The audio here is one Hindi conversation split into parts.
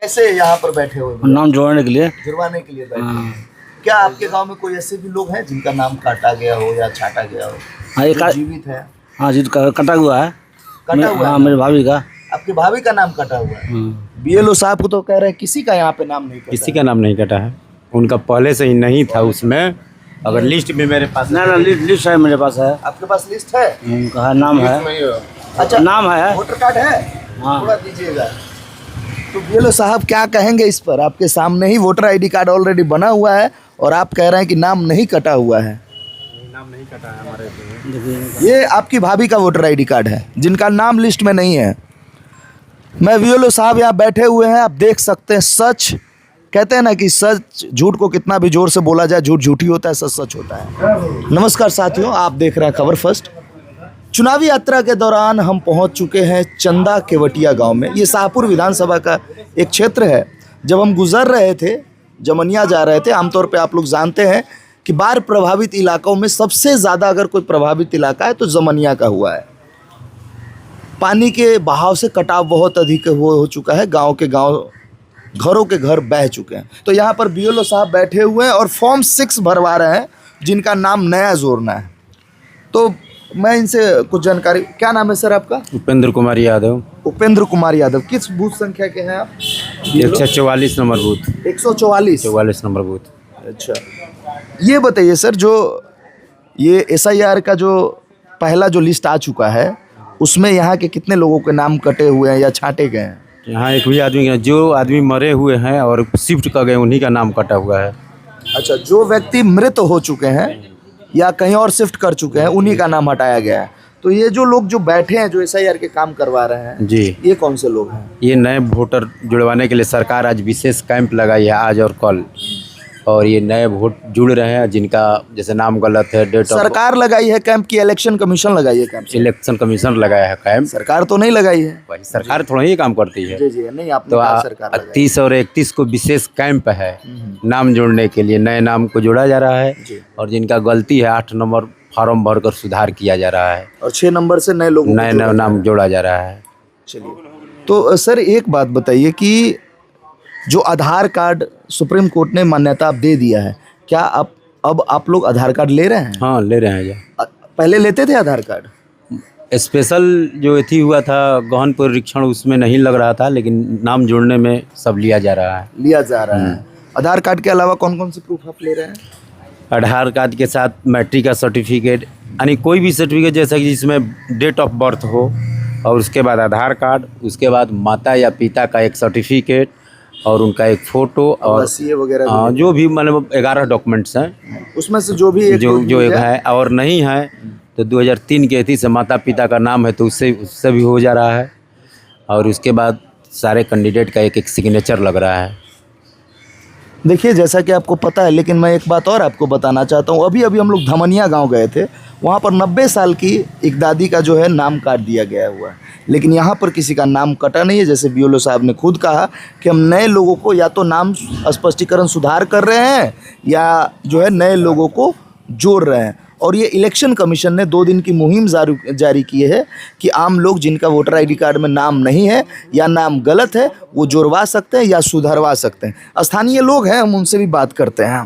कैसे यहाँ पर बैठे हुए हैं? नाम जोड़ने के लिए। जुड़वाने के लिए बैठे हैं। क्या आपके गांव में कोई ऐसे भी लोग हैं जिनका नाम काटा गया हो या छाटा गया हो, हाँ जो जीवित है? हाँ जी, कटा हुआ है। कटा हुआ हाँ, है? मेरी भाभी का। आपके भाभी का नाम कटा हुआ है? बीएलओ साहब को तो कह रहे हैं किसी का यहाँ पे नाम नहीं कटा किसी का नाम नहीं कटा है, उनका पहले से ही नहीं था उसमें। अगर लिस्ट भी मेरे पास ना लिस्ट है मेरे पास है। आपके पास लिस्ट है? उनका नाम है। अच्छा, नाम है। वोटर कार्ड है? हाँ। थोड़ा दीजिएगा। तो बीएलओ साहब क्या कहेंगे इस पर? आपके सामने ही वोटर आईडी कार्ड ऑलरेडी बना हुआ है और आप कह रहे हैं कि नाम नहीं कटा हुआ है। नाम नहीं कटा है हमारे। ये आपकी भाभी का वोटर आईडी कार्ड है जिनका नाम लिस्ट में नहीं है। मैं बीएलओ साहब यहाँ बैठे हुए हैं, आप देख सकते हैं। सच कहते हैं ना कि सच झूठ को कितना भी जोर से बोला जाए झूठ झूठी होता है, सच सच होता है। नमस्कार साथियों, आप देख रहे हैं खबर फर्स्ट। चुनावी यात्रा के दौरान हम पहुंच चुके हैं चंदा केवटिया गांव में। ये शाहपुर विधानसभा का एक क्षेत्र है। जब हम गुजर रहे थे, जमनिया जा रहे थे, आमतौर पे आप लोग जानते हैं कि बाढ़ प्रभावित इलाकों में सबसे ज़्यादा अगर कोई प्रभावित इलाका है तो जमनिया का हुआ है। पानी के बहाव से कटाव बहुत अधिक हो चुका है। गाँव के गाँव, घरों के घर बह चुके हैं। तो यहाँ पर बीएलओ साहब बैठे हुए हैं और फॉर्म 6 भरवा रहे हैं जिनका नाम नया जोड़ना है। तो मैं इनसे कुछ जानकारी। क्या नाम है सर आपका? उपेंद्र कुमार यादव। उपेंद्र कुमार यादव। किस बूथ संख्या के हैं आप? 144 नंबर बूथ। 144 number booth. अच्छा, ये बताइए सर, जो ये SIR का जो पहला जो लिस्ट आ चुका है उसमें यहाँ के कितने लोगों के नाम कटे हुए हैं या छांटे गए हैं? यहाँ एक भी आदमी का, जो आदमी मरे हुए हैं और शिफ्ट कर गए उन्हीं का नाम कटा हुआ है। अच्छा, जो व्यक्ति मृत हो चुके हैं या कहीं और शिफ्ट कर चुके हैं उन्हीं का नाम हटाया गया है। तो ये जो लोग जो बैठे हैं, जो SIR के काम करवा रहे हैं जी, ये कौन से लोग हैं? ये नए वोटर जुड़वाने के लिए सरकार आज विशेष कैंप लगाई है, आज और कल। और ये नए वोट जुड़ रहे हैं जिनका जैसे नाम गलत है, डेट ऑफ। सरकार लगाई है कैंप की इलेक्शन कमीशन लगाई है कैंप? इलेक्शन कमीशन लगाया है कैंप। सरकार तो नहीं लगाई है। वही सरकार थोड़ा ही काम करती है। जी जी, नहीं आपने तो कहा सरकार लगाई। 30 और 31 को विशेष कैंप है नाम जोड़ने के लिए। नए नाम को जोड़ा जा रहा है और जिनका गलती है 8 नंबर फॉर्म भरकर सुधार किया जा रहा है और 6 नंबर से नए लोगों नए नए नाम जोड़ा जा रहा है। चलिए, तो सर एक बात बताइए कि जो आधार कार्ड सुप्रीम कोर्ट ने मान्यता अब दे दिया है, क्या अब आप लोग आधार कार्ड ले रहे हैं? हाँ, ले रहे हैं। पहले लेते थे आधार कार्ड? स्पेशल जो थी हुआ था गहन परीक्षण, उसमें नहीं लग रहा था, लेकिन नाम जोड़ने में सब लिया जा रहा है। लिया जा रहा है। आधार कार्ड के अलावा कौन कौन से प्रूफ आप ले रहे हैं? आधार कार्ड के साथ मैट्रिक का सर्टिफिकेट, यानी कोई भी सर्टिफिकेट जैसा कि जिसमें डेट ऑफ बर्थ हो, और उसके बाद आधार कार्ड, उसके बाद माता या पिता का एक सर्टिफिकेट और उनका एक फ़ोटो और वगैरह जो भी मतलब 11 डॉक्यूमेंट्स हैं उसमें से जो भी जो एक है। और नहीं है तो 2003 के थी से माता पिता का नाम है तो उससे भी हो जा रहा है। और उसके बाद सारे कैंडिडेट का एक एक सिग्नेचर लग रहा है। देखिए, जैसा कि आपको पता है, लेकिन मैं एक बात और आपको बताना चाहता हूँ। अभी हम लोग धमनिया गांव गए थे, वहाँ पर 90 साल की एक दादी का जो है नाम काट दिया गया हुआ है, लेकिन यहाँ पर किसी का नाम कटा नहीं है। जैसे बीएलओ साहब ने खुद कहा कि हम नए लोगों को या तो नाम स्पष्टीकरण सुधार कर रहे हैं या जो है नए लोगों को जोड़ रहे हैं। और ये इलेक्शन कमीशन ने 2 दिन की मुहिम जारी की है कि आम लोग जिनका वोटर आईडी कार्ड में नाम नहीं है या नाम गलत है वो जोड़वा सकते हैं या सुधरवा सकते हैं। स्थानीय लोग हैं, हम उनसे भी बात करते हैं।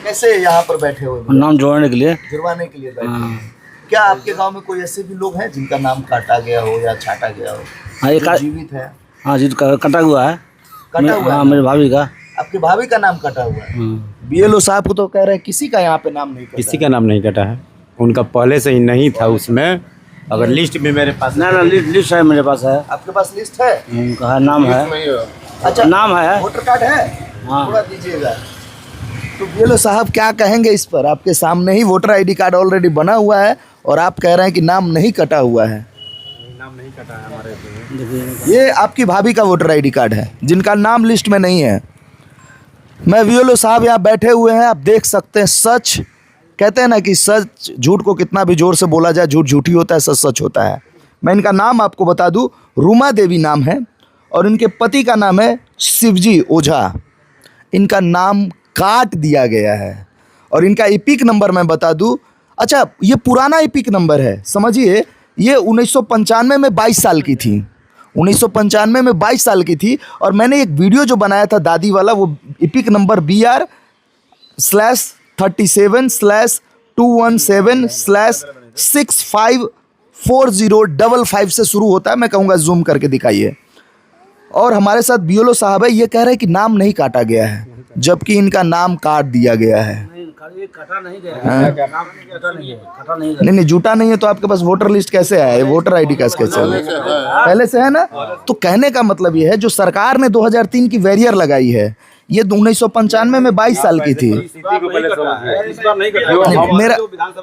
कैसे यहाँ पर बैठे हुए हैं? नाम जोड़ने के लिए। जुड़वाने के लिए बैठे हैं। क्या आपके गांव में कोई ऐसे भी लोग हैं जिनका नाम काटा गया हो या छाटा गया हो, हाँ, जो जीवित है? हाँ जी, कटा हुआ है। कटा हुआ है? हाँ, मेरी भाभी का। आपकी भाभी का नाम कटा हुआ है? बीएलओ साहब को तो कह रहे हैं किसी का यहाँ पे नाम नहीं कटा। किसी का नाम नहीं कटा है, उनका पहले से ही नहीं था उसमें। अगर लिस्ट भी मेरे पास ना लिस्ट है मेरे पास है। आपके पास लिस्ट है? उनका नाम है। अच्छा, नाम है। वोटर कार्ड है? हाँ। थोड़ा दीजिएगा। तो बीएलओ साहब क्या कहेंगे इस पर? आपके सामने ही वोटर आईडी कार्ड ऑलरेडी बना हुआ है और आप कह रहे हैं कि नाम नहीं कटा हुआ है। नाम नहीं कटा है हमारे। ये आपकी भाभी का वोटर आईडी कार्ड है जिनका नाम लिस्ट में नहीं है। मैं बीएलओ साहब यहाँ बैठे हुए हैं, आप देख सकते हैं। सच कहते हैं ना कि सच झूठ को कितना भी जोर से बोला जाए झूठ झूठी होता है, सच सच होता है। मैं इनका नाम आपको बता दूं, रूमा देवी नाम है और इनके पति का नाम है शिवजी ओझा। इनका नाम काट दिया गया है और इनका इपिक नंबर मैं बता दूं। अच्छा, ये पुराना इपिक नंबर है, समझिए। ये 1995 में 22 साल की थी 1995 में 22 साल की थी। और मैंने एक वीडियो जो बनाया था दादी वाला, वो इपिक नंबर BR/37/217/654055 से शुरू होता है। मैं कहूँगा जूम करके दिखाइए। और हमारे साथ BLO साहब है, ये कह रहे हैं कि नाम नहीं काटा गया है, जबकि इनका नाम काट दिया गया है। ये कटा नहीं गया है, नाम कटा नहीं है, कटा नहीं गया। नहीं झूठा नहीं है तो आपके पास वोटर लिस्ट कैसे आया है, वोटर ID कैसे कैसे है? पहले से है ना। तो कहने का मतलब ये है, जो सरकार ने 2003 की बैरियर लगाई है, ये 1995 में 22 साल की थी।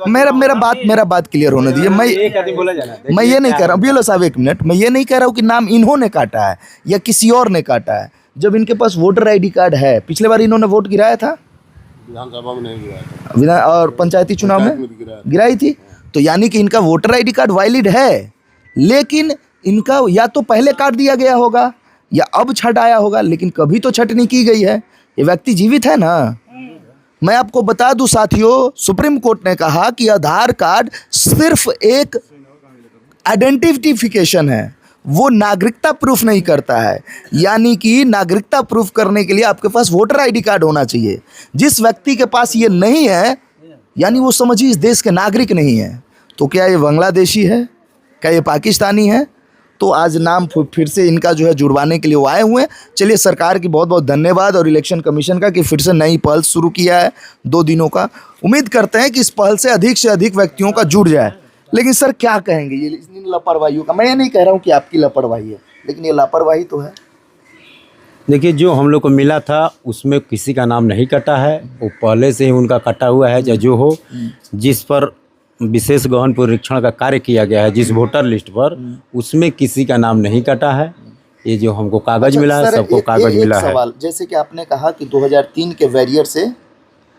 मेरा बात क्लियर होने दीजिए। मैं ये नहीं कह रहा हूँ BLO साहब, एक मिनट, मैं ये नहीं कह रहा हूँ कि नाम इन्होंने काटा है या किसी और ने काटा है। जब इनके पास वोटर ID कार्ड है, पिछले बार इन्होंने वोट गिराया था, विधानसभा में नहीं गिराया था, और पंचायती चुनाव में गिराई थी। तो यानी कि इनका वोटर ID कार्ड वैलिड है, लेकिन इनका या तो पहले काट दिया गया होगा या अब छट आया होगा, लेकिन कभी तो छटनी की गई है। ये व्यक्ति जीवित है ना। मैं आपको बता दूं साथियों, सुप्रीम कोर्ट ने कहा कि आधार कार्ड सिर्फ एक आइडेंटिफिकेशन है, वो नागरिकता प्रूफ नहीं करता है। यानी कि नागरिकता प्रूफ करने के लिए आपके पास वोटर ID कार्ड होना चाहिए। जिस व्यक्ति के पास ये नहीं है, यानी वो समझिए इस देश के नागरिक नहीं है। तो क्या ये बांग्लादेशी है, क्या ये पाकिस्तानी है? तो आज नाम फिर से इनका जो है जुड़वाने के लिए वो आए हुए हैं। चलिए, सरकार की बहुत बहुत धन्यवाद और इलेक्शन कमीशन का कि फिर से नई पहल शुरू किया है 2 दिनों का। उम्मीद करते हैं कि इस पहल से अधिक व्यक्तियों का जुड़ जाए। लेकिन सर क्या कहेंगे ये इन लापरवाहियों का? मैं ये नहीं कह रहा हूँ कि आपकी लापरवाही है, लेकिन ये लापरवाही तो है। देखिए, जो हम लोग को मिला था उसमें किसी का नाम नहीं कटा है, वो पहले से ही उनका कटा हुआ है। जो हो, जिस पर विशेष गहन परीक्षण का कार्य किया गया है, जिस वोटर लिस्ट पर, उसमें किसी का नाम नहीं कटा है। ये जो हमको कागज मिला है, सबको कागज मिला है। सवाल, जैसे कि आपने कहा कि 2003 के बैरियर से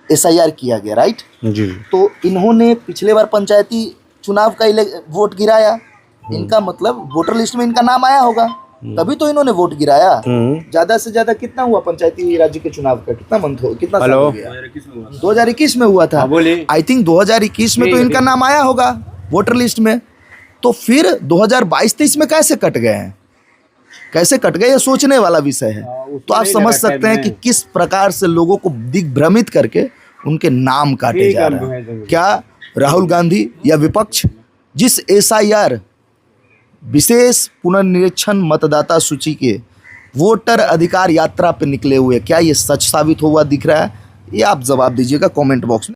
SIR किया गया, राइट जी। तो इन्होंने पिछले बार पंचायती चुनाव का वोट गिराया, इनका मतलब वोटर लिस्ट में इनका नाम आया होगा, तभी तो इन्होंने वोट गिराया। ज्यादा से ज्यादा कितना हुआ पंचायती राज्य के चुनाव का? कितना मंथ हो, कितना साल हो गया? 2021 में हुआ था। आई थिंक 2021 में तो इनका नाम आया होगा वोटर लिस्ट में। तो फिर 2022-23 में कैसे कट गए हैं? कैसे कट गए, ये सोचने वाला विषय है। तो आप समझ सकते हैं कि किस प्रकार से लोगों को दिग्भ्रमित करके उनके नाम काटे जा रहे हैं। क्या राहुल गांधी या विपक्ष जिस SIR विशेष पुनर्निरीक्षण मतदाता सूची के वोटर अधिकार यात्रा पे निकले हुए, क्या ये सच साबित हुआ दिख रहा है? ये आप जवाब दीजिएगा कमेंट बॉक्स में।